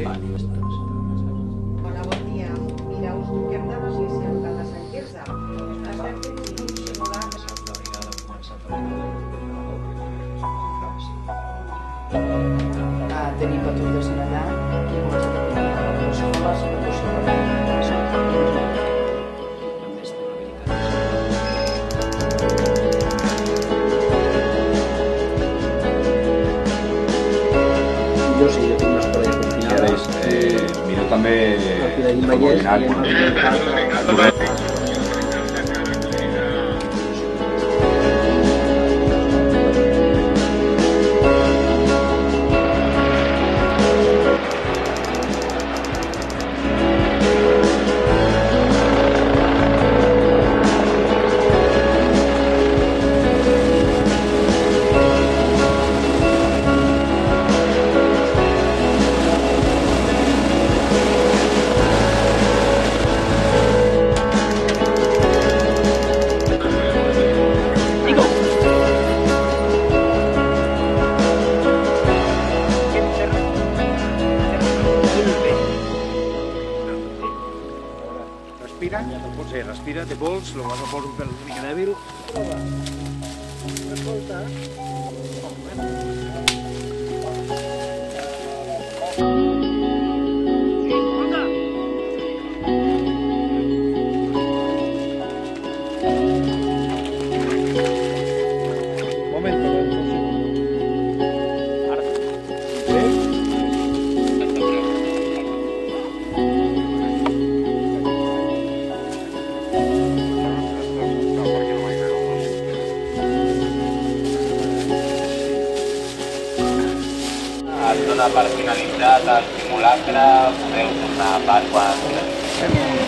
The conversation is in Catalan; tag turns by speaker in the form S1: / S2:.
S1: Hola, bon dia. Mira, us truquem de l'Església Local de Sant Quirze. Estem fent un simulat. Tenim batudes allà i molts de les escoles no possible.
S2: Jo sí, jo tinc una escola ja confinada.
S3: Miro també
S2: com ordinari.
S4: Respira, potser respira, té pols, lo vas a posar un pèl una mica dèbil. Escolta.
S5: Es dona per finalitzat el simulacre, podeu tornar a pas quan